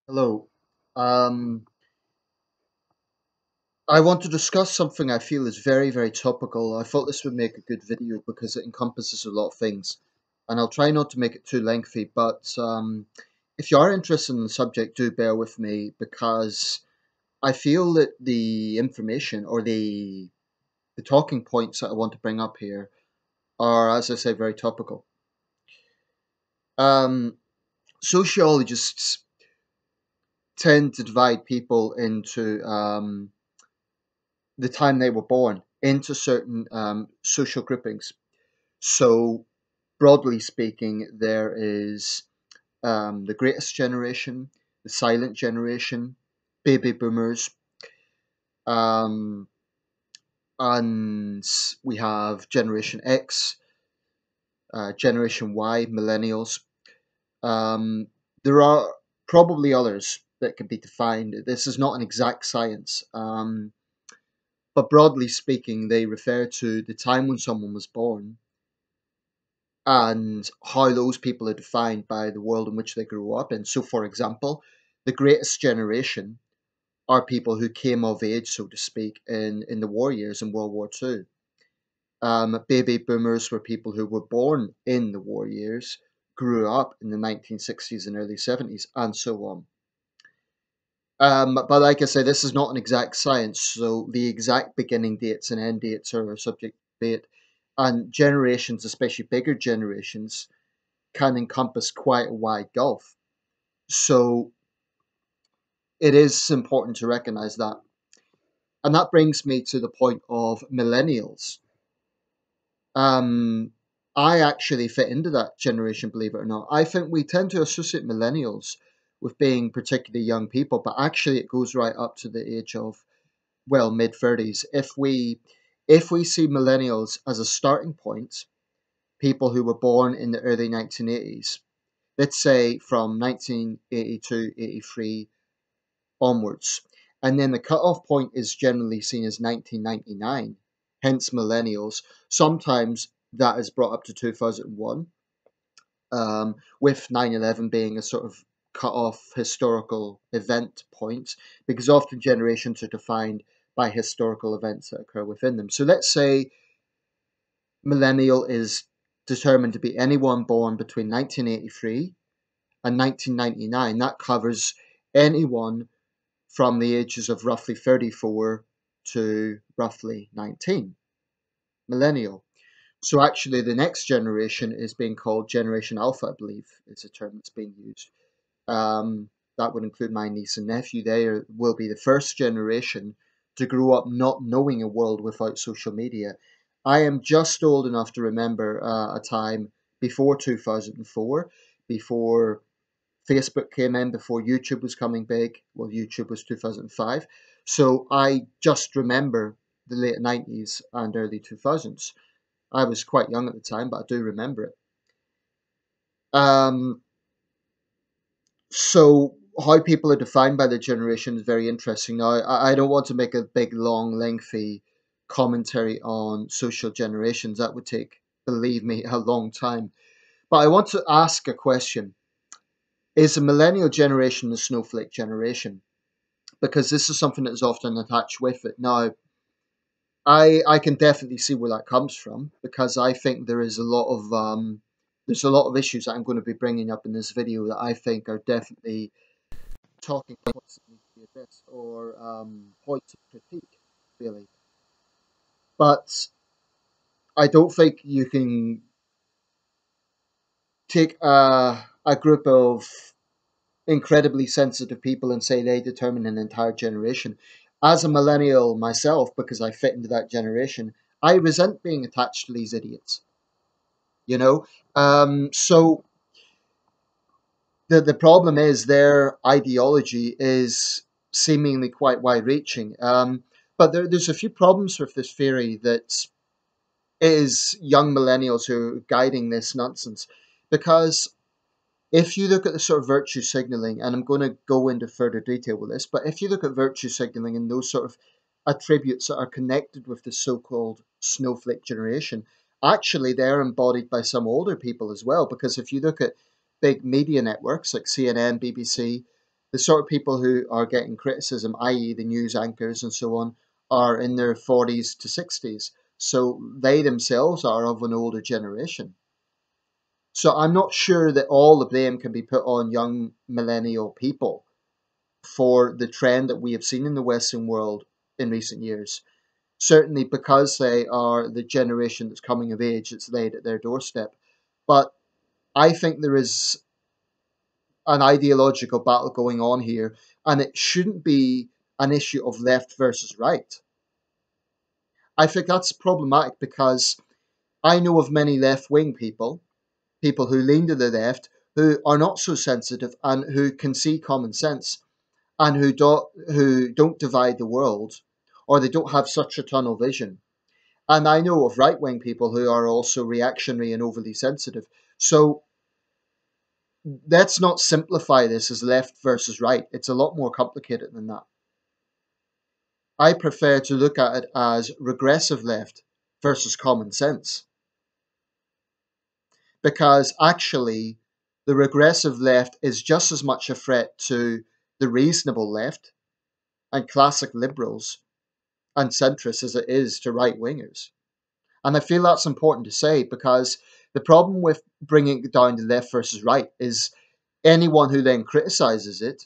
Hello. Um, I want to discuss something I feel is very, very topical. I thought this would make a good video because it encompasses a lot of things. And I'll try not to make it too lengthy, but if you are interested in the subject, do bear with me because I feel that the information or the talking points that I want to bring up here are, as I say, very topical. Um, Sociologists tend to divide people into the time they were born into certain social groupings. So, broadly speaking, there is the greatest generation, the silent generation, baby boomers, um, and we have Generation X, Generation Y, Millennials. Um, there are probably others that can be defined. This is not an exact science. But broadly speaking, they refer to the time when someone was born and how those people are defined by the world in which they grew up in. So, for example, the greatest generation are people who came of age, so to speak, in the war years in World War II. Baby boomers were people who were born in the war years, grew up in the 1960s and early 70s, and so on. But like I say, this is not an exact science, so the exact beginning dates and end dates are subject to debate. And generations, especially bigger generations, can encompass quite a wide gulf. So it is important to recognize that. And that brings me to the point of millennials. Um, I actually fit into that generation, believe it or not. I think we tend to associate millennials with being particularly young people, but actually it goes right up to the age of well mid 30s. If we see millennials as a starting point, people who were born in the early 1980s, let's say from 1982, 83 onwards. And then the cutoff point is generally seen as 1999, hence millennials. Sometimes that is brought up to 2001, with 9/11 being a sort of cut-off historical event point, because often generations are defined by historical events that occur within them. So let's say millennial is determined to be anyone born between 1983 and 1999. That covers anyone from the ages of roughly 34 to roughly 19, millennial. So actually, the next generation is being called Generation Alpha, I believe, is a term that's being used. That would include my niece and nephew. Will be the first generation to grow up not knowing a world without social media. I am just old enough to remember a time before 2004, before Facebook came in, before YouTube was coming big. Well, YouTube was 2005. So I just remember the late 90s and early 2000s. I was quite young at the time, but I do remember it. Um, so how people are defined by the generation is very interesting. Now, I don't want to make a big, long, lengthy commentary on social generations. That would take, believe me, a long time. But I want to ask a question. Is the millennial generation the snowflake generation? Because this is something that is often attached with it. Now, I can definitely see where that comes from because I think there's a lot of issues that I'm going to be bringing up in this video that I think are definitely talking points that need to be addressed or points of critique, really. But I don't think you can take a group of incredibly sensitive people and say they determine an entire generation. As a millennial myself, because I fit into that generation, I resent being attached to these idiots. You know, so the problem is their ideology is seemingly quite wide-reaching. But there's a few problems with this theory that is young millennials who are guiding this nonsense, because if you look at the sort of virtue signaling, and I'm going to go into further detail with this, but if you look at virtue signaling and those sort of attributes that are connected with the so-called snowflake generation, actually they're embodied by some older people as well. Because if you look at big media networks like CNN, BBC, The sort of people who are getting criticism, i.e., the news anchors and so on, are in their 40s to 60s. So they themselves are of an older generation. So I'm not sure that all the blame can be put on young millennial people for the trend that we have seen in the Western world in recent years. Certainly because they are the generation that's coming of age, it's laid at their doorstep. But I think there is an ideological battle going on here, and it shouldn't be an issue of left versus right. I think that's problematic because I know of many left wing people, people who lean to the left, who are not so sensitive and who can see common sense and who don't divide the world, or they don't have such a tunnel vision. And I know of right wing people who are also reactionary and overly sensitive. So let's not simplify this as left versus right. It's a lot more complicated than that. I prefer to look at it as regressive left versus common sense. Because actually, the regressive left is just as much a threat to the reasonable left and classic liberals and centrists as it is to right wingers. And I feel that's important to say because the problem with bringing it down to left versus right is anyone who then criticizes it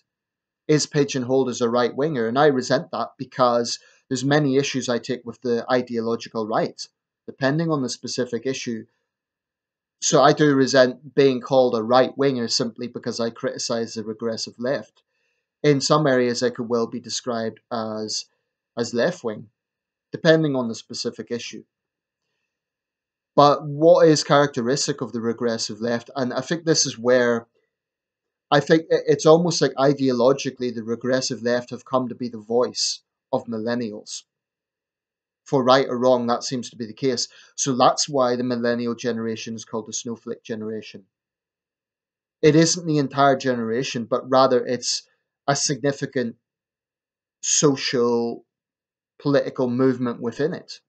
is pigeonholed as a right winger. And I resent that because there's many issues I take with the ideological right, depending on the specific issue. So I do resent being called a right winger simply because I criticize the regressive left. In some areas, I could well be described as left wing, depending on the specific issue. But what is characteristic of the regressive left, and I think this is where I think it's almost like ideologically the regressive left have come to be the voice of millennials. For right or wrong, that seems to be the case. So that's why the millennial generation is called the Snowflake Generation. It isn't the entire generation, but rather it's a significant social political movement within it.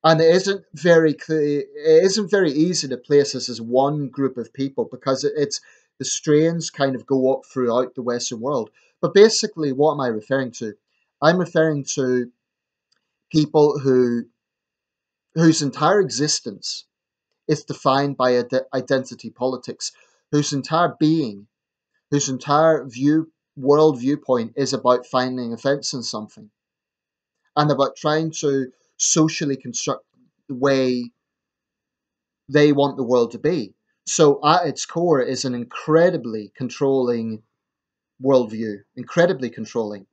And it isn't very clear, it isn't very easy to place this as one group of people because it's the strains kind of go up throughout the Western world. But basically, what am I referring to? I'm referring to people whose entire existence is defined by identity politics, whose entire being, whose entire world viewpoint is about finding offense in something and about trying to socially construct the way they want the world to be. So at its core is an incredibly controlling worldview, incredibly controlling.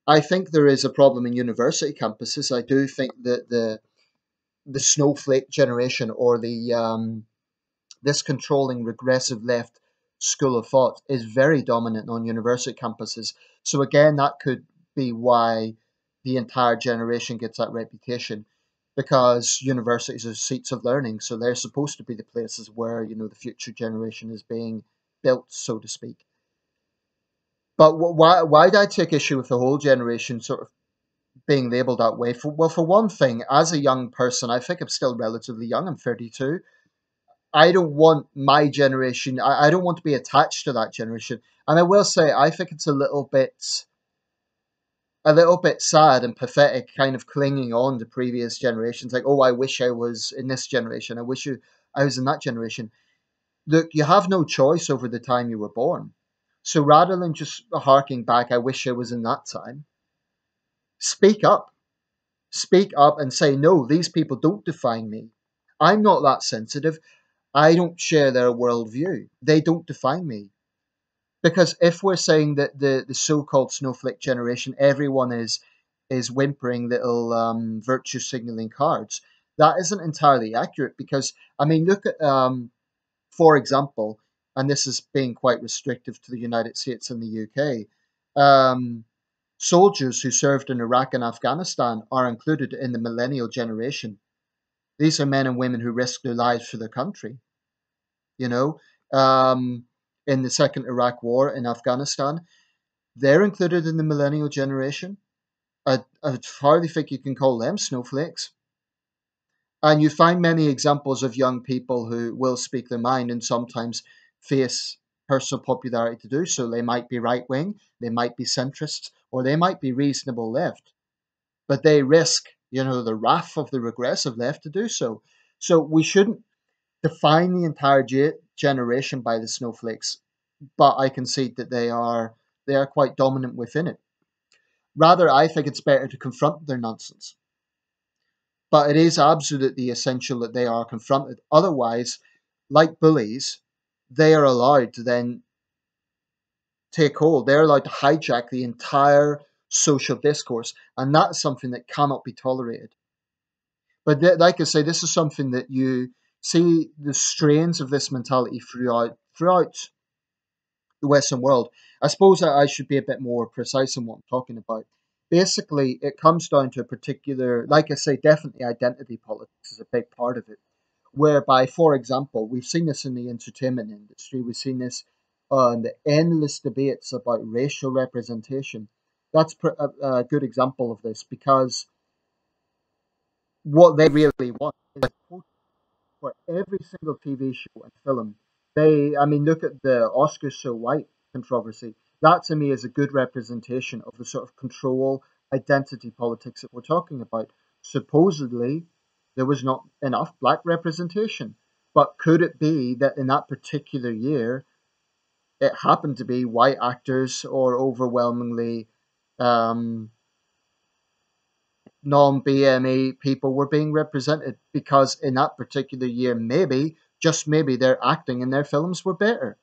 I think there is a problem in university campuses. I do think that the snowflake generation or the this controlling regressive left school of thought is very dominant on university campuses. So again, that could be why the entire generation gets that reputation because universities are seats of learning. So they're supposed to be the places where, the future generation is being built, so to speak. But why did I take issue with the whole generation sort of being labeled that way? For one thing, as a young person, I think I'm still relatively young. I'm 32. I don't want my generation. I don't want to be attached to that generation. And I will say, I think it's a little bit sad and pathetic, kind of clinging on to previous generations. Like, oh, I wish I was in this generation. I was in that generation. Look, you have no choice over the time you were born. So rather than just harking back, I wish I was in that time. Speak up. Speak up and say, no, these people don't define me. I'm not that sensitive. I don't share their worldview. They don't define me. Because if we're saying that the so-called snowflake generation, everyone is whimpering little virtue signaling cards, that isn't entirely accurate. Because I mean, look at for example, and this is being quite restrictive to the United States and the UK. Soldiers who served in Iraq and Afghanistan are included in the millennial generation. These are men and women who risked their lives for their country. You know, um, in the second Iraq War in Afghanistan, they're included in the millennial generation. I hardly think you can call them snowflakes. And you find many examples of young people who will speak their mind and sometimes face personal popularity to do so. They might be right wing, they might be centrists, or they might be reasonable left, but they risk, the wrath of the regressive left to do so. So we shouldn't define the entire generation by the snowflakes, but I concede that they are quite dominant within it. Rather, I think it's better to confront their nonsense. But it is absolutely essential that they are confronted. Otherwise, like bullies, they are allowed to then take hold. They're allowed to hijack the entire social discourse, and that's something that cannot be tolerated. But like I say, this is something that you see the strains of this mentality throughout the Western world. I suppose I should be a bit more precise in what I'm talking about. Basically, it comes down to a particular, like I say, definitely identity politics is a big part of it. Whereby, for example, we've seen this in the entertainment industry, we've seen this on the endless debates about racial representation. That's a good example of this because what they really want is for every single TV show and film. I mean, look at the Oscars so white controversy. That to me is a good representation of the sort of control identity politics that we're talking about. Supposedly, there was not enough black representation, but could it be that in that particular year, it happened to be white actors or overwhelmingly um, non-BME people were being represented because in that particular year, maybe, just maybe, their acting in their films were better.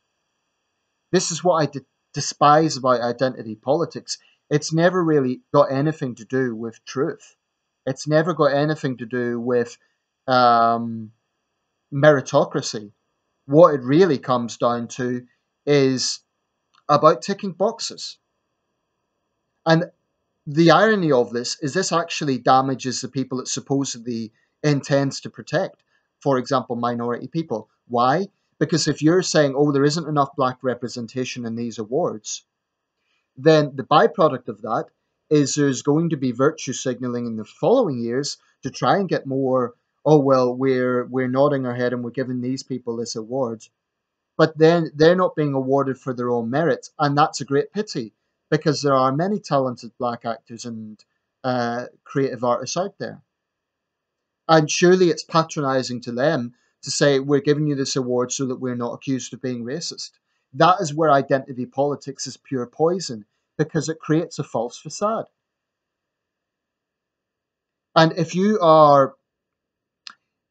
This is what I despise about identity politics. It's never really got anything to do with truth. It's never got anything to do with um, meritocracy. What it really comes down to is about ticking boxes. And the irony of this actually damages the people it supposedly intends to protect. For example, minority people. Why? Because if you're saying, oh, there isn't enough black representation in these awards, then the byproduct of that is there's going to be virtue signaling in the following years to try and get more. Oh well, we're nodding our head and we're giving these people this award, but then they're not being awarded for their own merits, and that's a great pity because there are many talented black actors and creative artists out there, and surely it's patronizing to them to say we're giving you this award so that we're not accused of being racist. That is where identity politics is pure poison because it creates a false facade. And if you are,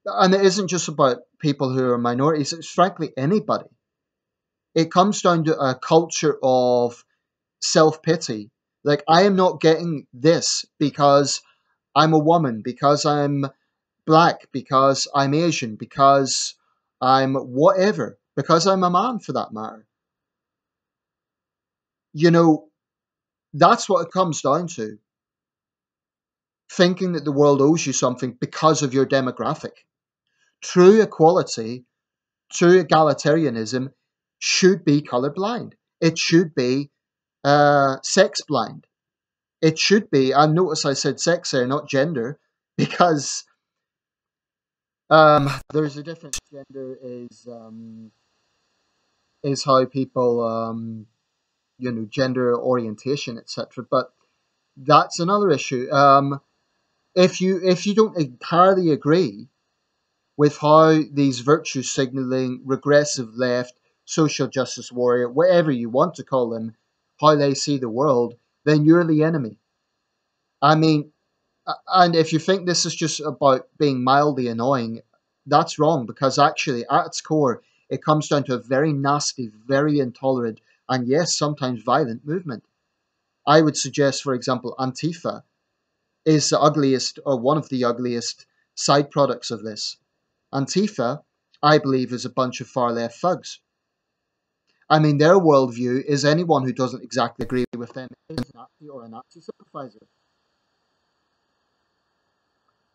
and it isn't just about people who are minorities, it's frankly anybody. It comes down to a culture of self pity. Like, I am not getting this because I'm a woman, because I'm black, because I'm Asian, because I'm whatever, because I'm a man for that matter. You know, that's what it comes down to. Thinking that the world owes you something because of your demographic. True equality, true egalitarianism should be colorblind. It should be sex blind. It should be, and notice I said sex there, not gender, because there's a difference. Gender is how people, gender orientation, etc. But that's another issue. If you don't entirely agree with how these virtue signaling, regressive left, social justice warrior, whatever you want to call them, how they see the world, then you're the enemy. I mean, and if you think this is just about being mildly annoying, that's wrong because actually, at its core, it comes down to a very nasty, very intolerant, and yes, sometimes violent movement. I would suggest, for example, Antifa is the ugliest or one of the ugliest side products of this. Antifa, I believe, is a bunch of far left thugs. I mean, their worldview is anyone who doesn't exactly agree with them is a Nazi or a Nazi sympathizer.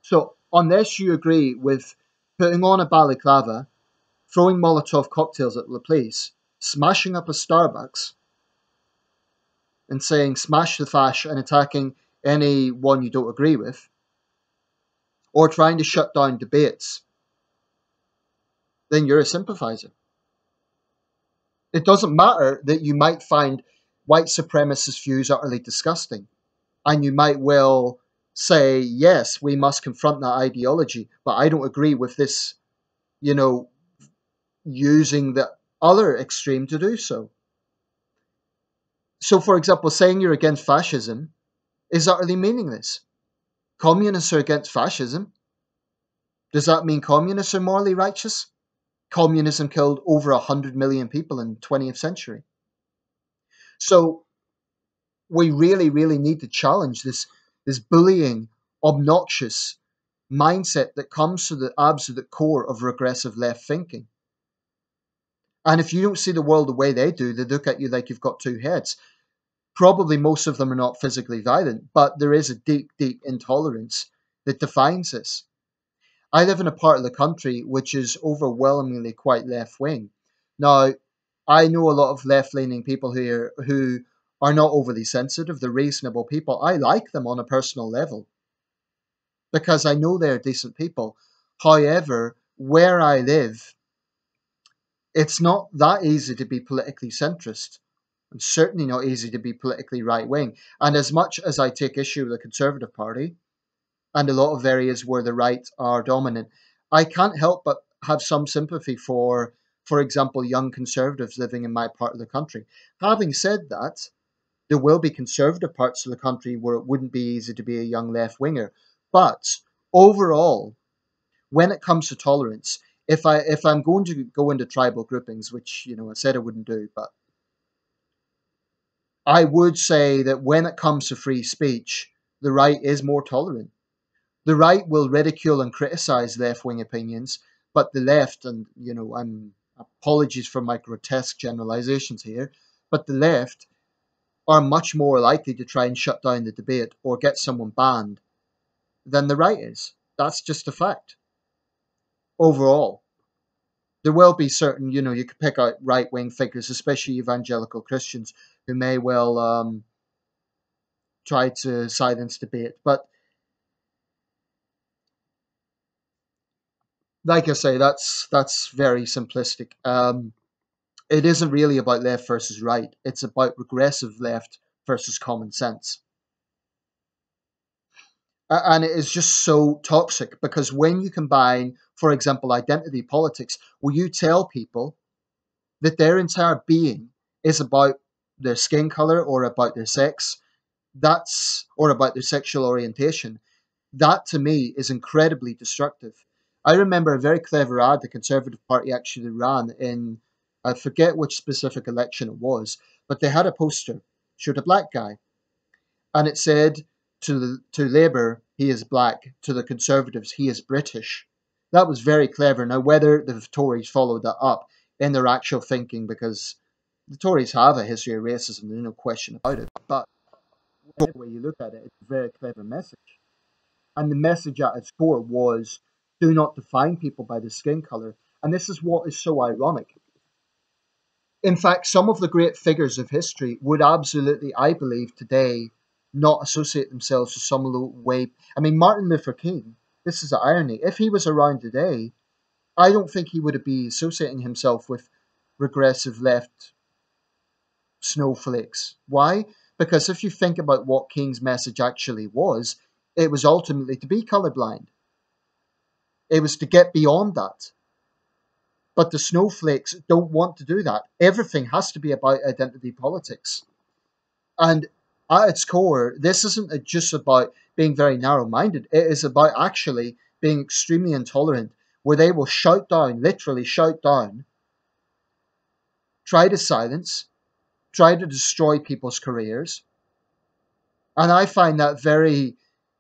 So, unless you agree with putting on a balaclava, throwing Molotov cocktails at the police, smashing up a Starbucks, and saying smash the fash and attacking anyone you don't agree with, or trying to shut down debates, then you're a sympathizer. It doesn't matter that you might find white supremacist views utterly disgusting, and you might well say, yes, we must confront that ideology, but I don't agree with this, you know, using the other extreme to do so. So, for example, saying you're against fascism is utterly meaningless. Communists are against fascism. Does that mean communists are morally righteous? Communism killed over 100 million people in the 20th century. So we really, really need to challenge this bullying, obnoxious mindset that comes to the absolute core of regressive left thinking. And if you don't see the world the way they do, they look at you like you've got two heads. Probably most of them are not physically violent, but there is a deep, deep intolerance that defines this. I live in a part of the country which is overwhelmingly quite left wing. Now, I know a lot of left leaning people here who are not overly sensitive. They're reasonable people. I like them on a personal level because I know they're decent people. However, where I live, it's not that easy to be politically centrist, and certainly not easy to be politically right wing. And as much as I take issue with the Conservative Party and a lot of areas where the right are dominant, I can't help but have some sympathy for example, young conservatives living in my part of the country. Having said that, there will be conservative parts of the country where it wouldn't be easy to be a young left winger. But overall, when it comes to tolerance, if I'm going to go into tribal groupings, which I said I wouldn't do, but I would say that when it comes to free speech, the right is more tolerant. The right will ridicule and criticize left wing opinions, but the left, and I'm apologies for my grotesque generalizations here, but the left are much more likely to try and shut down the debate or get someone banned than the right is. That's just a fact. Overall, there will be certain, you could pick out right wing figures, especially evangelical Christians, who may well try to silence debate. But like I say, that's very simplistic. It isn't really about left versus right. It's about regressive left versus common sense. And it is just so toxic because when you combine, for example, identity politics, where you tell people that their entire being is about their skin color or about their sex, that's or about their sexual orientation, that to me is incredibly destructive. I remember a very clever ad the Conservative Party actually ran in, I forget which specific election it was, but they had a poster, showed a black guy, and it said to Labour, he is black, to the Conservatives, he is British. That was very clever. Now, whether the Tories followed that up in their actual thinking, because the Tories have a history of racism, there's no question about it, but whatever way you look at it, it's a very clever message. And the message at its core was do not define people by their skin colour. And this is what is so ironic. In fact, some of the great figures of history would absolutely, I believe, today not associate themselves with some way. I mean, Martin Luther King, this is the irony. If he was around today, I don't think he would be associating himself with regressive left snowflakes. Why? Because if you think about what King's message actually was, it was ultimately to be colorblind. It was to get beyond that. But the snowflakes don't want to do that. Everything has to be about identity politics. And at its core, this isn't just about being very narrow minded, it is about actually being extremely intolerant, where they will shout down, literally shout down, try to silence, try to destroy people's careers. And I find that very,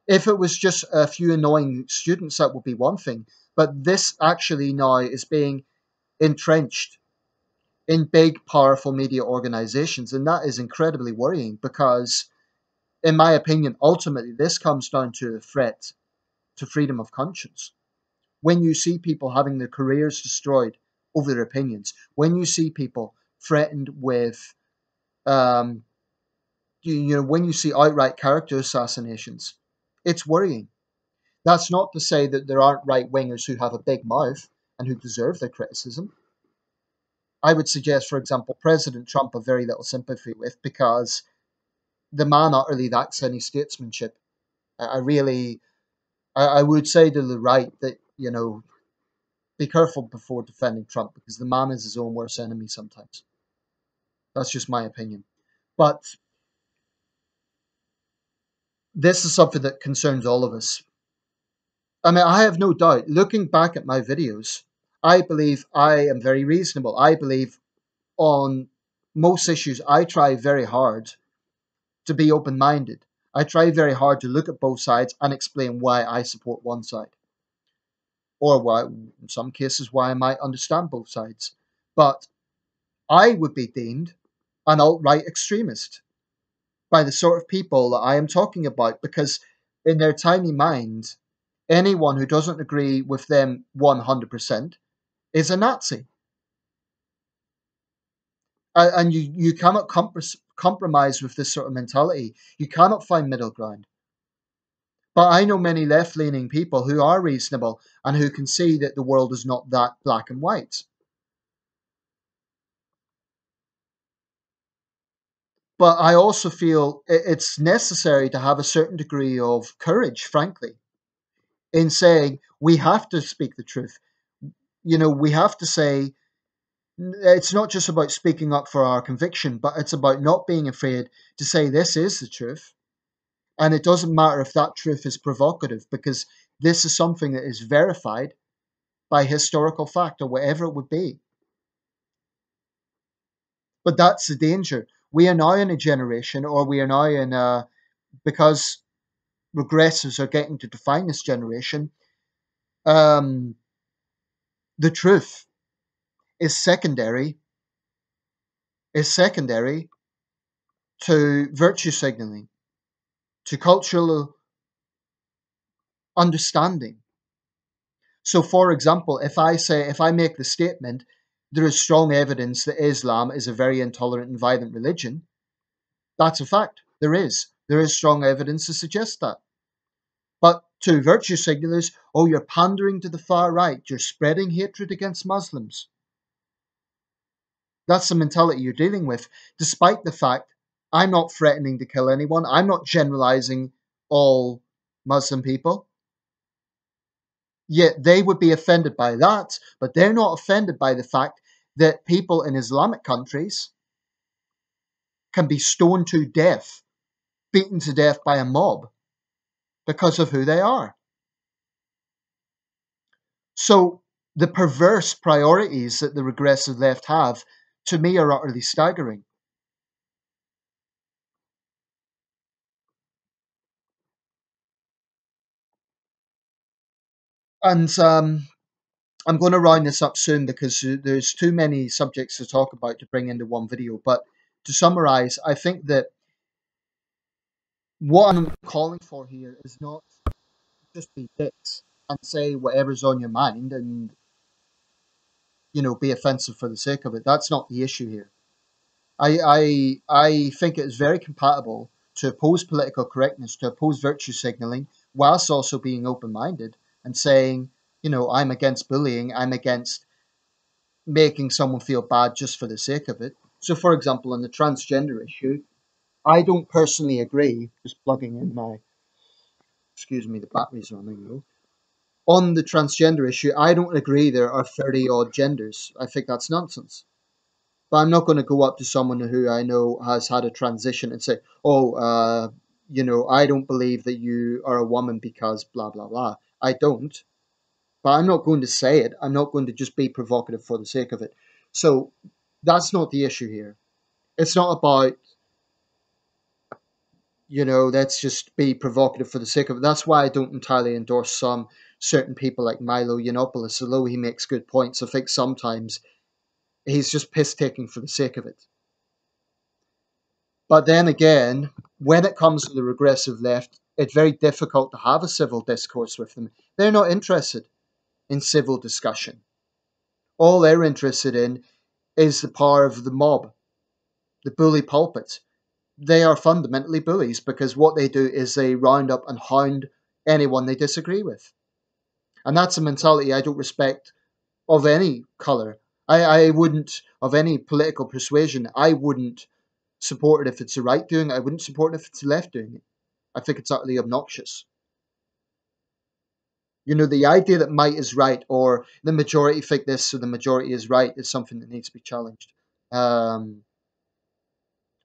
if it was just a few annoying students, that would be one thing. But this actually now is being entrenched in big, powerful media organizations. And that is incredibly worrying because, in my opinion, ultimately, this comes down to a threat to freedom of conscience. When you see people having their careers destroyed over their opinions, when you see people threatened with, um, when you see outright character assassinations, it's worrying. That's not to say that there aren't right wingers who have a big mouth and who deserve their criticism. I would suggest, for example, President Trump have very little sympathy with, because the man utterly lacks any statesmanship. I really, I would say to the right that, be careful before defending Trump, because the man is his own worst enemy sometimes. That's just my opinion. But this is something that concerns all of us. I mean, I have no doubt, looking back at my videos, I believe I am very reasonable. I believe on most issues, I try very hard to be open minded. I try very hard to look at both sides and explain why I support one side, or why, in some cases, why I might understand both sides. But I would be deemed an alt right extremist by the sort of people that I am talking about, because in their tiny mind, anyone who doesn't agree with them 100% is a Nazi. And you cannot compromise with this sort of mentality. You cannot find middle ground. But I know many left leaning people who are reasonable and who can see that the world is not that black and white. But I also feel it's necessary to have a certain degree of courage, frankly, in saying we have to speak the truth. We have to say it's not just about speaking up for our conviction, but it's about not being afraid to say this is the truth. And it doesn't matter if that truth is provocative, because this is something that is verified by historical fact or whatever it would be. But that's the danger. We are now in a generation, or we are now in a, because regressives are getting to define this generation, the truth is secondary, is secondary to virtue signaling, to cultural understanding. So, for example, if I make the statement, there is strong evidence that Islam is a very intolerant and violent religion, that's a fact. There is. There is strong evidence to suggest that. But to virtue signalers, oh, you're pandering to the far right, you're spreading hatred against Muslims. That's the mentality you're dealing with, despite the fact I'm not threatening to kill anyone. I'm not generalizing all Muslim people. Yet they would be offended by that, but they're not offended by the fact that people in Islamic countries can be stoned to death, beaten to death by a mob because of who they are. So the perverse priorities that the regressive left have, to me, are utterly staggering. And I'm going to round this up soon, because there's too many subjects to talk about to bring into one video. But to summarize, I think that what I'm calling for here is not just be dicks and say whatever's on your mind and, be offensive for the sake of it. That's not the issue here. I think it is very compatible to oppose political correctness, to oppose virtue signaling, whilst also being open minded and saying, I'm against bullying, I'm against making someone feel bad just for the sake of it. So, for example, on the transgender issue, I don't personally agree. Just plugging in my, excuse me, the battery's running low. On the transgender issue, I don't agree there are 30 odd genders. I think that's nonsense. But I'm not going to go up to someone who I know has had a transition and say, oh, I don't believe that you are a woman because blah, blah, blah. I don't. But I'm not going to say it. I'm not going to just be provocative for the sake of it. So that's not the issue here. It's not about, let's just be provocative for the sake of it. That's why I don't entirely endorse some certain people like Milo Yiannopoulos, although he makes good points. I think sometimes he's just piss taking for the sake of it. But then again, when it comes to the regressive left, it's very difficult to have a civil discourse with them. They're not interested in civil discussion. All they're interested in is the power of the mob, the bully pulpit. They are fundamentally bullies, because what they do is they round up and hound anyone they disagree with. And that's a mentality I don't respect of any colour. I wouldn't, of any political persuasion, I wouldn't support it if it's the right doing it. I wouldn't support it if it's the left doing it. I think it's utterly obnoxious. The idea that might is right, or the majority think this, so the majority is right, is something that needs to be challenged. Um,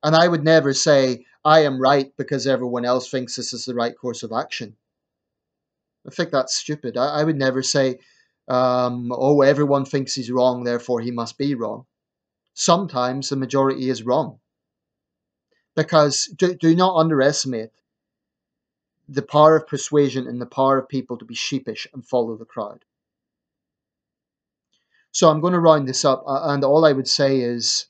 and I would never say I am right because everyone else thinks this is the right course of action. I think that's stupid. I would never say, oh, everyone thinks he's wrong, therefore he must be wrong. Sometimes the majority is wrong. Because do not underestimate the power of persuasion and the power of people to be sheepish and follow the crowd. So I'm going to round this up, and all I would say is,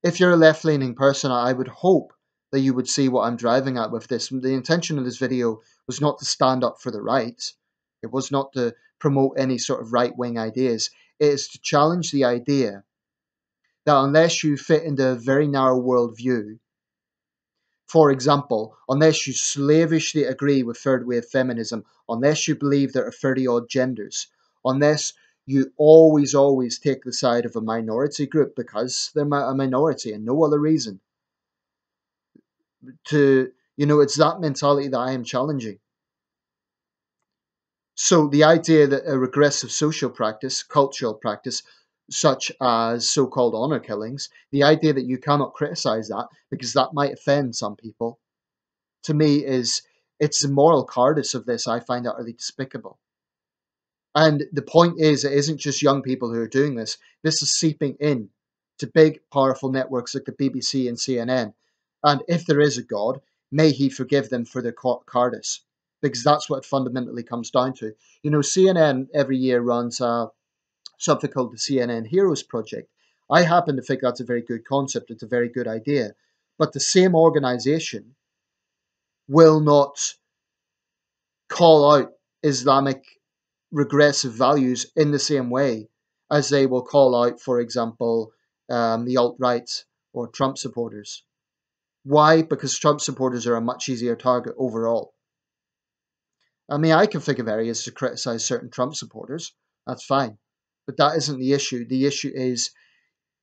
if you're a left-leaning person, I would hope that you would see what I'm driving at with this. The intention of this video was not to stand up for the right. It was not to promote any sort of right-wing ideas. It is to challenge the idea that unless you fit into a very narrow worldview, for example, unless you slavishly agree with third wave feminism, unless you believe there are 30 odd genders, unless you always take the side of a minority group because they're a minority and no other reason, it's that mentality that I am challenging. So the idea that a regressive social practice, cultural practice, such as so-called honor killings, the idea that you cannot criticize that because that might offend some people, to me it's the moral cowardice of this I find utterly despicable. And the point is, it isn't just young people who are doing this. This is seeping in to big, powerful networks like the BBC and CNN. And if there is a God, may he forgive them for their cowardice, because that's what it fundamentally comes down to. CNN every year runs something called the CNN Heroes Project. I happen to think that's a very good concept. It's a very good idea. But the same organization will not call out Islamic regressive values in the same way as they will call out, for example, the alt-right or Trump supporters. Why? Because Trump supporters are a much easier target overall. I mean, I can think of areas to criticize certain Trump supporters. That's fine. But that isn't the issue. The issue is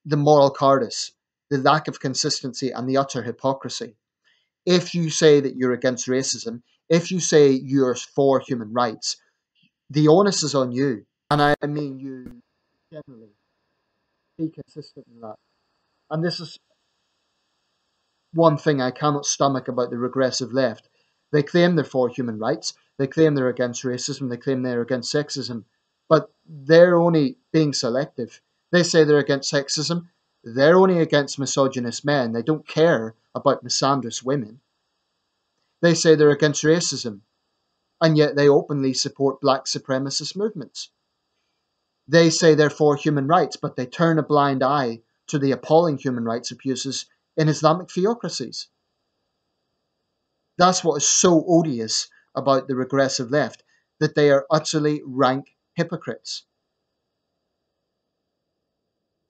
the moral cowardice, the lack of consistency, and the utter hypocrisy. If you say that you're against racism, if you say you're for human rights, the onus is on you. And I mean you generally. Be consistent in that. And this is one thing I cannot stomach about the regressive left. They claim they're for human rights, they claim they're against racism, they claim they're against sexism, but they're only being selective. They say they're against sexism, they're only against misogynist men. They don't care about misandrous women. They say they're against racism, and yet they openly support black supremacist movements. They say they're for human rights, but they turn a blind eye to the appalling human rights abuses in Islamic theocracies. That's what is so odious about the regressive left, that they are utterly rank hypocrites.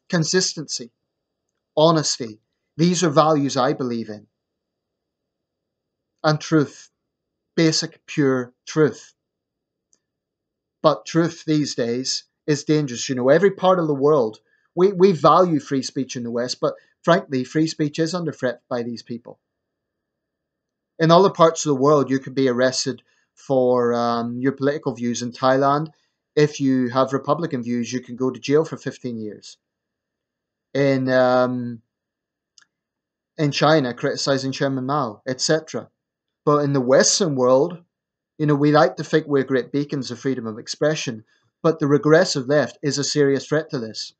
Consistency, honesty, these are values I believe in. And truth, basic, pure truth. But truth these days is dangerous. Every part of the world, we value free speech in the West, but frankly, free speech is under threat by these people. In other parts of the world, you could be arrested for your political views. In Thailand, if you have Republican views, you can go to jail for 15 years. In China, criticizing Chairman Mao, etc. But in the Western world, we like to think we're great beacons of freedom of expression, but the regressive left is a serious threat to this.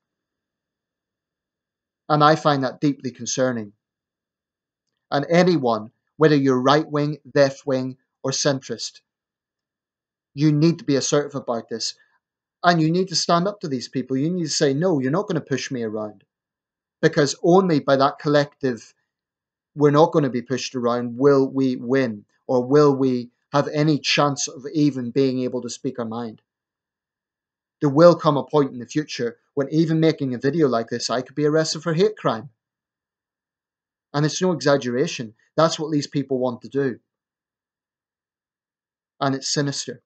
And I find that deeply concerning. And anyone, whether you're right-wing, left-wing, or centrist, you need to be assertive about this. And you need to stand up to these people. You need to say, no, you're not going to push me around. Because only by that collective, we're not going to be pushed around, will we win, or will we have any chance of even being able to speak our mind. There will come a point in the future when even making a video like this, I could be arrested for hate crime. And it's no exaggeration. That's what these people want to do. And it's sinister.